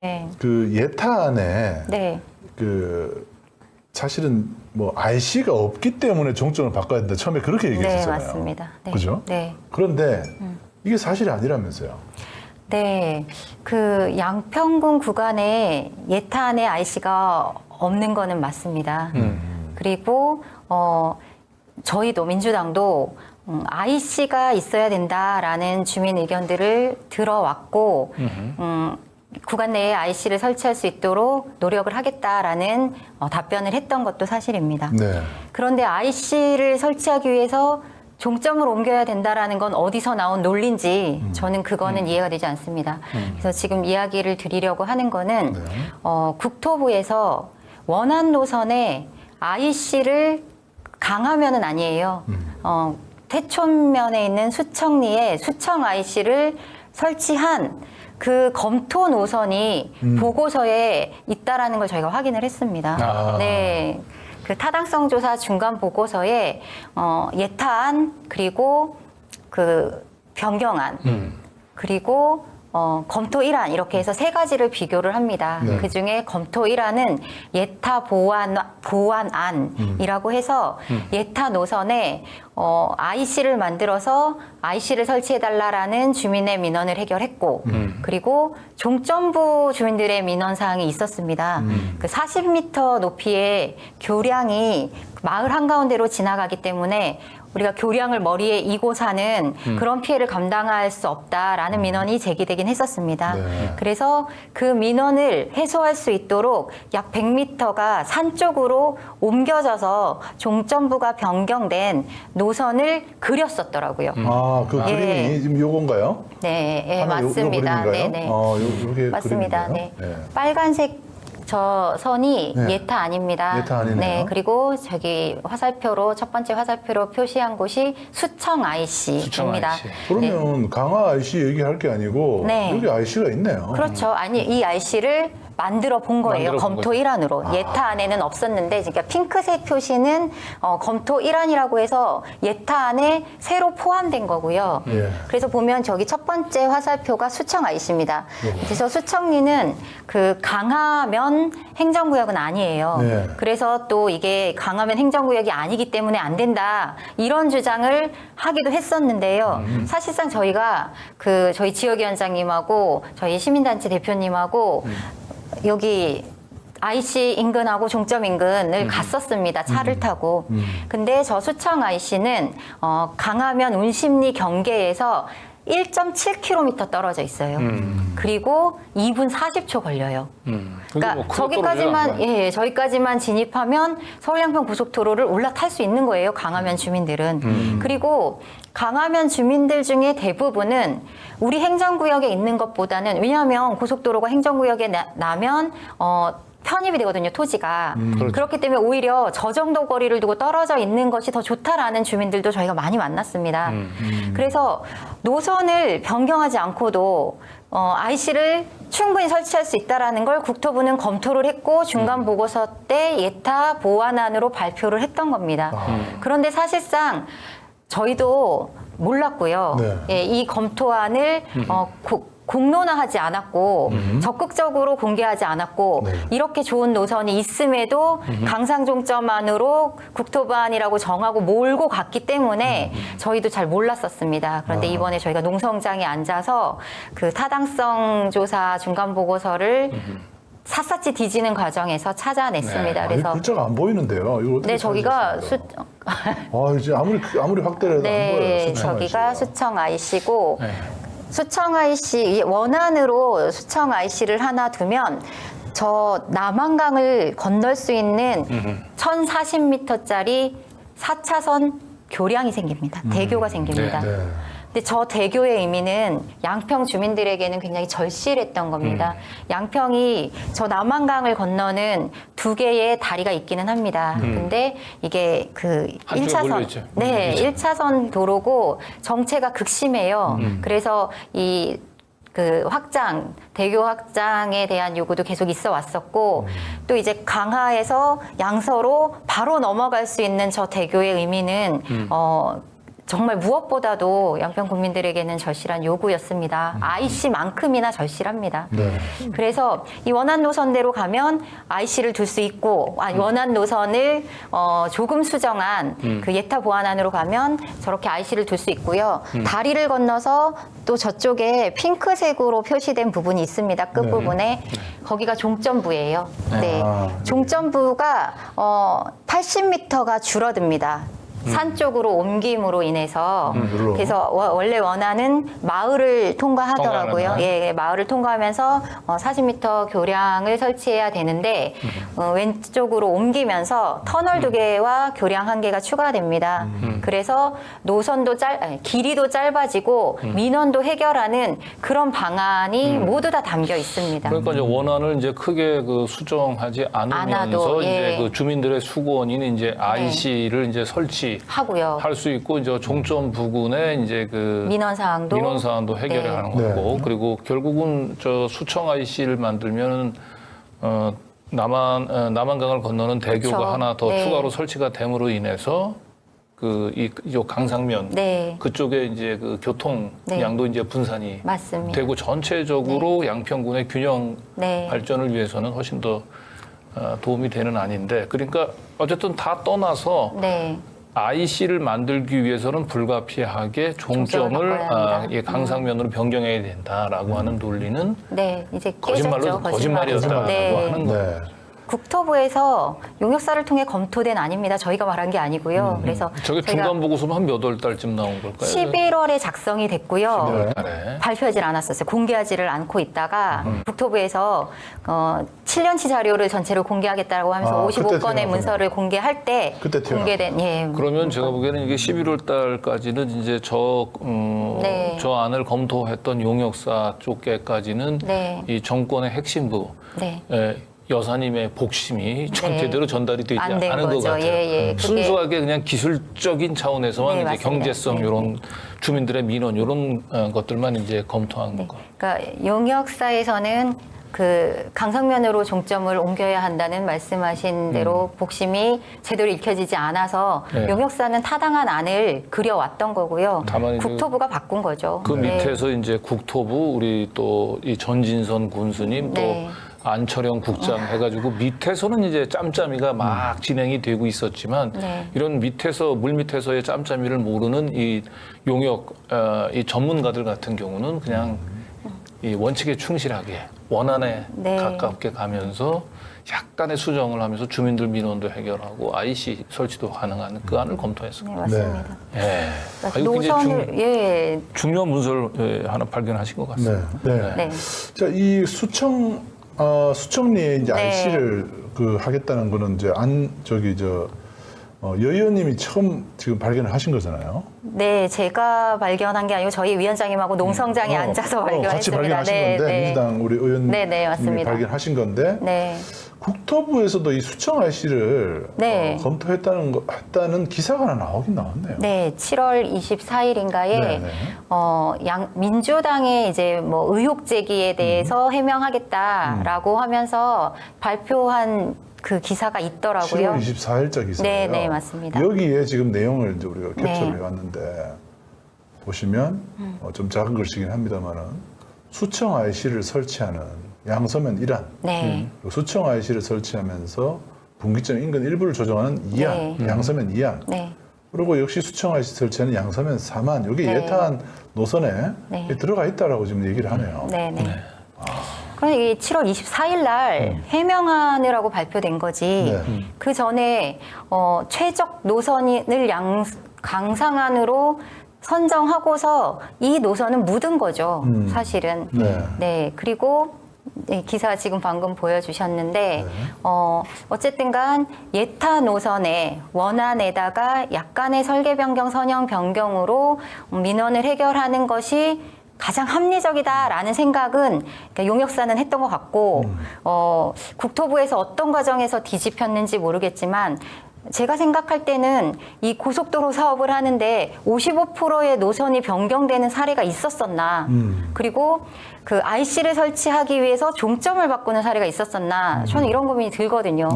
네. 그 예탄에 네. 그 사실은 뭐 IC가 없기 때문에 종점을 바꿔야 된다. 처음에 그렇게 네, 얘기했었잖아요. 맞습니다. 네. 그죠? 네. 그런데 이게 사실이 아니라면서요. 네. 그 양평군 구간에 예탄의 IC가 없는 거는 맞습니다. 그리고 저희도 민주당도 IC가 있어야 된다라는 주민 의견들을 들어왔고 구간 내에 IC를 설치할 수 있도록 노력을 하겠다라는 답변을 했던 것도 사실입니다. 네. 그런데 IC를 설치하기 위해서 종점을 옮겨야 된다라는 건 어디서 나온 논리인지 저는 그거는 이해가 되지 않습니다. 그래서 지금 이야기를 드리려고 하는 거는 네. 국토부에서 원안 노선에 IC를 강하면은 아니에요. 태촌면에 있는 수청리에 수청 IC를 설치한 그 검토 노선이 보고서에 있다라는 걸 저희가 확인을 했습니다. 아. 네. 그 타당성 조사 중간 보고서에 예탄 그리고 그 변경안 그리고 검토 1안 이렇게 해서 세 가지를 비교를 합니다. 네. 그중에 검토 1안은 예타 보완안이라고 해서 예타 노선에 IC를 만들어서 IC를 설치해달라라는 주민의 민원을 해결했고 그리고 종점부 주민들의 민원 사항이 있었습니다. 그 40m 높이의 교량이 마을 한가운데로 지나가기 때문에 우리가 교량을 머리에 이고 사는 그런 피해를 감당할 수 없다라는 민원이 제기되긴 했었습니다. 네. 그래서 그 민원을 해소할 수 있도록 약 100m가 산 쪽으로 옮겨져서 종점부가 변경된 노선을 그렸었더라고요. 아, 그 예. 그림이 지금 요건가요? 네, 예, 하나 맞습니다. 요 네, 그림인가요? 네. 요게 맞습니다. 그림인가요? 네. 네. 빨간색 저 선이 네. 예타 아닙니다. 예타 아니네요. 네, 그리고 저기 화살표로 첫 번째 화살표로 표시한 곳이 수청 IC입니다. IC. 그러면 강화 IC 얘기할 게 아니고 네. 여기 IC가 있네요. 그렇죠. 아니 이 IC를 만들어 본 거예요. 만들어 본 검토 거죠. 1안으로. 예타 안에는 없었는데, 그러니까 핑크색 표시는 검토 1안이라고 해서 예타 안에 새로 포함된 거고요. 예. 그래서 보면 저기 첫 번째 화살표가 수청 IC입니다. 예. 그래서 수청리는 그 강화면 행정구역은 아니에요. 예. 그래서 또 이게 강화면 행정구역이 아니기 때문에 안 된다. 이런 주장을 하기도 했었는데요. 사실상 저희가 그 저희 지역위원장님하고 저희 시민단체 대표님하고 여기 IC 인근하고 종점 인근을 갔었습니다. 차를 타고. 근데 저 수청 IC는 강화면 운심리 경계에서 1.7km 떨어져 있어요. 그리고 2분 40초 걸려요. 그러니까 뭐 저기까지만 저기까지만 진입하면 서울 양평 고속도로를 올라탈 수 있는 거예요. 강화면 주민들은. 그리고 강화면 주민들 중에 대부분은 우리 행정구역에 있는 것보다는 왜냐하면 고속도로가 행정구역에 나면 편입이 되거든요, 토지가. 그렇죠. 그렇기 때문에 오히려 저 정도 거리를 두고 떨어져 있는 것이 더 좋다라는 주민들도 저희가 많이 만났습니다. 그래서 노선을 변경하지 않고도 IC를 충분히 설치할 수 있다라는 걸 국토부는 검토를 했고 중간 보고서 때 예타 보완안으로 발표를 했던 겁니다. 그런데 사실상 저희도 몰랐고요. 네. 예, 이 검토안을 공론화하지 않았고 적극적으로 공개하지 않았고 네. 이렇게 좋은 노선이 있음에도 강상종점안으로 국토부안이라고 정하고 몰고 갔기 때문에 저희도 잘 몰랐었습니다. 그런데 이번에 저희가 농성장에 앉아서 그 타당성 조사 중간 보고서를 샅샅이 뒤지는 과정에서 찾아냈습니다. 아니, 그래서 글자가 안 보이는데요. 이거 어떻게 네, 저기가 찾으셨어요? 이제 아무리 확대를 해도 안 보여요. 네, 수청 저기가 IC 가. 수청 IC고 네. 수청 IC 원안으로 수청 IC를 하나 두면 저 남한강을 건널 수 있는 1,040m짜리 4차선 교량이 생깁니다. 대교가 생깁니다. 네. 근데 저 대교의 의미는 양평 주민들에게는 굉장히 절실했던 겁니다. 양평이 저 남한강을 건너는 두 개의 다리가 있기는 합니다. 근데 이게 그 한쪽에 몰려 있죠. 네, 1차선 도로고 정체가 극심해요. 그래서 이 그 대교 확장에 대한 요구도 계속 있어 왔었고, 또 이제 강화에서 양서로 바로 넘어갈 수 있는 저 대교의 의미는, 정말 무엇보다도 양평 국민들에게는 절실한 요구였습니다. IC만큼이나 절실합니다. 네. 그래서 이 원안 노선대로 가면 IC를 둘 수 있고 원안 노선을 조금 수정한 그 예타 보완안으로 가면 저렇게 IC를 둘 수 있고요. 다리를 건너서 또 저쪽에 핑크색으로 표시된 부분이 있습니다. 끝부분에. 거기가 종점부예요. 네. 종점부가 80m가 줄어듭니다. 산 쪽으로 옮김으로 인해서 그래서 원래 원안은 마을을 통과하더라고요. 통과하는 예, 마을을 통과하면서 40m 교량을 설치해야 되는데 왼쪽으로 옮기면서 터널 2개와 교량 1개가 추가됩니다. 그래서 노선도 길이도 짧아지고 민원도 해결하는 그런 방안이 모두 다 담겨 있습니다. 그러니까 이제 원안을 이제 크게 그 수정하지 않으면서 않아도, 예. 이제 그 주민들의 수고원인 이제 IC를 이제 설치할 하고요. 수 있고 이제 종점 부근에 이제 그 민원 사항도 해결을 네. 하는 거고 그리고 결국은 저 수청 IC를 만들면 남한강을 건너는 대교가 그렇죠. 하나 더 네. 추가로 설치가 됨으로 인해서 이 강상면 네. 그쪽에 이제 그 교통량도 이제 분산이 맞습니다. 되고 전체적으로 양평군의 균형 네. 발전을 위해서는 훨씬 더 도움이 되는 안인데 그러니까 어쨌든 다 떠나서 네. IC를 만들기 위해서는 불가피하게 종점을 종점을 바꿔야 합니다. 강상면으로 변경해야 된다라고 하는 논리는 네, 이제 깨졌죠. 거짓말이었다라고 네. 하는 거예요. 네. 국토부에서 용역사를 통해 검토된 아닙니다. 저희가 말한 게 아니고요. 그래서 저게 저희가 중간 보고서는 한 몇 월 달쯤 나온 걸까요? 11월에 작성이 됐고요. 11월 달에. 발표하지 않았었어요. 공개하지를 않고 있다가 국토부에서 7년치 자료를 전체로 공개하겠다고 하면서 그때 55건의 튀어나왔구나. 문서를 공개할 때 그때 튀어나왔구나. 공개된 예. 그러면 제가 보기에는 이게 11월 달까지는 이제 저 네. 안을 검토했던 용역사 쪽에까지는 네. 이 정권의 핵심부 네. 여사님의 복심이 제대로 전달이 되지 안 된 않은 것 거죠. 같아요. 예, 예. 그게- 순수하게 그냥 기술적인 차원에서만 네, 이제 맞습니다. 경제성 네. 이런 주민들의 민원 이런 것들만 이제 검토한 거. 그러니까 용역사에서는 그 강성면으로 종점을 옮겨야 한다는 말씀하신 대로 복심이 제대로 익혀지지 않아서 네. 용역사는 타당한 안을 그려왔던 거고요. 다만 이제 국토부가 바꾼 거죠. 그 네. 밑에서 이제 국토부 우리 또 이 전진선 군수님 네. 또 안철영 국장 해가지고 밑에서는 이제 짬짬이가 막 진행이 되고 있었지만 네. 이런 밑에서 물 밑에서의 짬짬이를 모르는 이 용역 이 전문가들 같은 경우는 그냥 이 원칙에 충실하게 원안에 네. 가깝게 가면서 약간의 수정을 하면서 주민들 민원도 해결하고 IC 설치도 가능한 그 안을 검토했습니다. 네, 맞습니다. 예. 그러니까 이거 굉장히 노선을 예, 중요한 문서를 하나 발견하신 것 같습니다. 네. 네. 자, 이 수청리에 이제 네. IC를 하겠다는 거는 이제 여 의원님이 처음 지금 발견을 하신 거잖아요. 네, 제가 발견한 게 아니고 저희 위원장님하고 농성장에 앉아서 발견했습니다. 같이 발견하신 건데 민주당 우리 의원님이 네, 네, 맞습니다. 발견하신 건데 네. 국토부에서도 이 수청 IC를 네. 검토했다는 기사가 하나 나오긴 나왔네요. 네, 7월 24일인가에 네, 네. 민주당의 이제 뭐 의혹 제기에 대해서 해명하겠다라고 하면서 발표한 그 기사가 있더라고요. 7월 24일자 기사예요. 네, 네, 맞습니다. 여기에 지금 내용을 이제 우리가 캡처를 네. 해왔는데 보시면 좀 작은 글씨긴 합니다만은 수청 IC를 설치하는 양서면 1안, 네. 그리고 수청 IC를 설치하면서 분기점 인근 일부를 조정하는 2안, 네. 양서면 2안. 네. 그리고 역시 수청 IC 설치하는 양서면 3안. 여기 네. 예타한 노선에 네. 들어가 있다라고 지금 얘기를 하네요. 네, 네. 그러니까 이게 7월 24일 날 해명하느라고 발표된 거지. 네. 그 전에 최적 노선을 강상안으로 선정하고서 이 노선은 묻은 거죠. 사실은. 네. 네. 그리고 네, 기사 지금 방금 보여주셨는데 어쨌든 간 예타 노선의 원안에다가 약간의 설계 변경, 선형 변경으로 민원을 해결하는 것이 가장 합리적이다라는 생각은 그러니까 용역사는 했던 것 같고 국토부에서 어떤 과정에서 뒤집혔는지 모르겠지만 제가 생각할 때는 이 고속도로 사업을 하는데 55%의 노선이 변경되는 사례가 있었었나 그리고 그 IC를 설치하기 위해서 종점을 바꾸는 사례가 있었었나 저는 이런 고민이 들거든요.